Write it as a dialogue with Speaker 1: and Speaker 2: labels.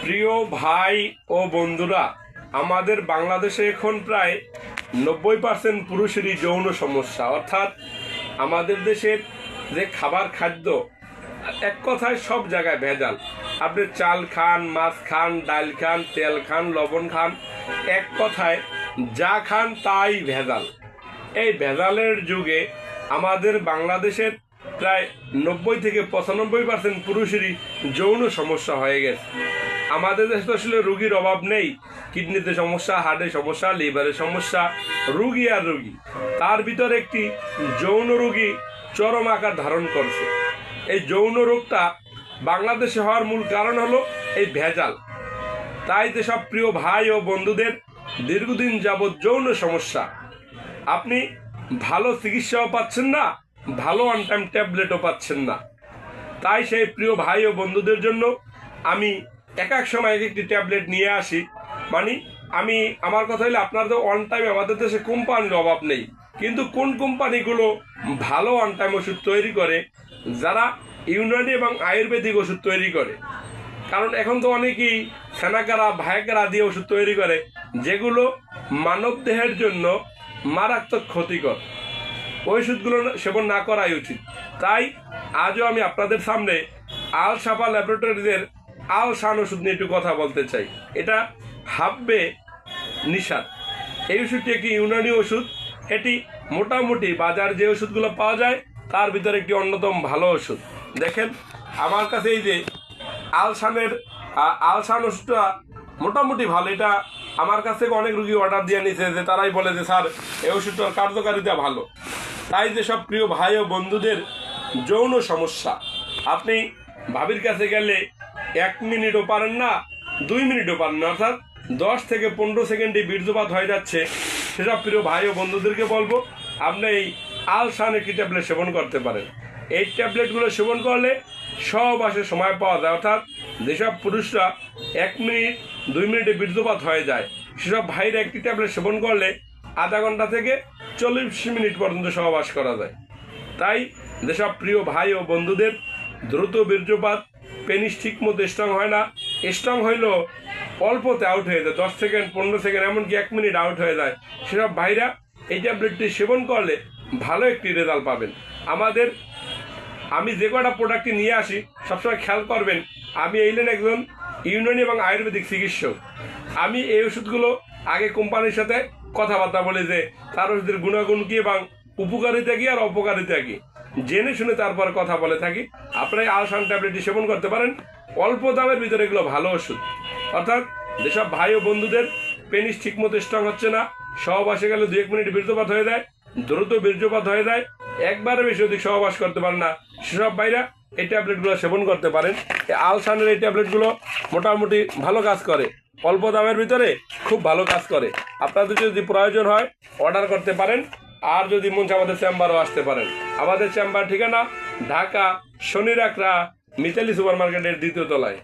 Speaker 1: প্রিয় ভাই ও বন্ধুরা, আমাদের বাংলাদেশে এখন প্রায় 90% পুরুষেরই যৌন সমস্যা। অর্থাৎ আমাদের দেশের যে খাদ্য এক কথায় সব জায়গায় ভেজাল। আপনি চাল খান, মাছ খান, ডাল খান, তেল খান, লবণ খান, এক কথায় যা খান তাই ভেজাল। এই ভেজালের যুগে আমাদের বাংলাদেশের প্রায় 90 থেকে 95% পুরুষেরই যৌন সমস্যা হয়ে গেছে। আমাদের দেশে তো আসলে রুগীর অভাব নেই। কিডনিতে সমস্যা, হার্টে সমস্যা, লিভারের সমস্যা, রুগী আর রুগী। তার ভিতরে একটি যৌন রোগী চরম আকার ধারণ করছে। এই যৌন রোগটা বাংলাদেশে হওয়ার মূল কারণ হলো এই ভেজাল। তাই যেসব প্রিয় ভাই ও বন্ধুদের দীর্ঘদিন যাবৎ যৌন সমস্যা, আপনি ভালো চিকিৎসাও পাচ্ছেন না, ভালো অন টাইম ট্যাবলেটও পাচ্ছেন না। তাই সেই প্রিয় ভাই ও বন্ধুদের জন্য আমি এক এক সময় এক একটি ট্যাবলেট নিয়ে আসি। আমার কথা হলে আপনাদের অন টাইম আমাদের দেশে কোম্পানির অভাব নেই, কিন্তু কোন কোম্পানিগুলো ভালো অন টাইম ওষুধ তৈরি করে, যারা ইউনানি এবং আয়ুর্বেদিক ওষুধ তৈরি করে। কারণ এখন তো অনেকেই সেনাকারা ভায়াকারা দিয়ে ওষুধ তৈরি করে, যেগুলো মানব দেহের জন্য মারাত্মক ক্ষতিকর। ওষুধগুলো সেবন না করাই উচিত। তাই আজও আমি আপনাদের সামনে আল সাফা ল্যাবরেটরিজের আল শান ওষুধ নিয়ে একটু কথা বলতে চাই। এটা হাব্বে নিশাদ। এই ওষুধটি একটি ইউনানি ওষুধ। এটি মোটামুটি বাজার যে ওষুধগুলো পাওয়া যায় তার ভিতরে একটি অন্যতম ভালো ওষুধ। দেখেন আমার কাছে এই যে আল শান ওষুধটা মোটামুটি ভালো। এটা আমার কাছ থেকে অনেক রুগী অর্ডার দিয়ে নিছে, যে তারাই বলে যে স্যার এই ওষুধটার কার্যকারিতা ভালো। তাই যে সব প্রিয় ভাই ও বন্ধুদের যৌন সমস্যা, আপনি ভাবির কাছে গেলে 1 মিনিটও পারেন না, 2 মিনিটও পারেন না, অর্থাৎ 10 থেকে 15 সেকেন্ডে বীর্যপাত হয়ে যাচ্ছে, সেসব প্রিয় ভাই ও বন্ধুদেরকে বলবো আপনি এই আল শান একটি ট্যাবলেট সেবন করতে পারেন। এই ট্যাবলেটগুলো সেবন করলে সহবাসে সময় পাওয়া যায়। অর্থাৎ যেসব পুরুষরা 1 মিনিট 2 মিনিটে বীর্যপাত হয়ে যায়, সেসব ভাইরা একটি ট্যাবলেট সেবন করলে আধা ঘন্টা থেকে 40 মিনিট পর্যন্ত সহবাস করা যায়। তাই যেসব প্রিয় ভাই ও বন্ধুদের দ্রুত বীর্যপাত, পেনিস ঠিক মতো স্ট্রং হয় না, স্ট্রং হইলেও অল্পতে আউট হয়ে যায়, 10 সেকেন্ড 15 সেকেন্ড এমনকি 1 মিনিট আউট হয়ে যায়, সেসব ভাইরা এই ট্যাবলেটটি সেবন করলে ভালো একটি রেজাল্ট পাবেন। আমি যে কটা প্রোডাক্টটি নিয়ে আসি সবসময় খেয়াল করবেন, আমি এইলেন একজন ইউনানি এবং আয়ুর্বেদিক চিকিৎসক। আমি এই ওষুধগুলো আগে কোম্পানির সাথে কথাবার্তা বলি যে তার ওষুধের গুণাগুণ কি এবং উপকারিতা কি আর অপকারিতা কি, জেনে শুনে তারপর কথা বলে থাকি। আপনারা আল শান ট্যাবলেটটি সেবন করতে পারেন। অল্প দামের ভিতরে এগুলো ভালো ওষুধ। অর্থাৎ যেসব ভাই ও বন্ধুদের পেনিস ঠিক মতো স্ট্রং হচ্ছে না, সহবাসে গেলে 2-1 মিনিট বীর্যপাত হয়ে যায়, দ্রুত বীর্যপাত হয়ে যায়, একবারে বেশি অধিক সহবাস করতে পারেন না, সেসব ভাইরা এই ট্যাবলেটগুলো সেবন করতে পারেন। এই আল শানের এই ট্যাবলেটগুলো মোটামুটি ভালো কাজ করে, অল্প দামের ভিতরে খুব ভালো কাজ করে। আপনাদের যদি প্রয়োজন হয় অর্ডার করতে পারেন, আর যদি মন চায় আমাদের চেম্বারও আসতে পারেন। আমাদের চেম্বার ঠিকানা ঢাকা শনিরাকড়া মিতালি সুপার মার্কেটের 2য় তলায়।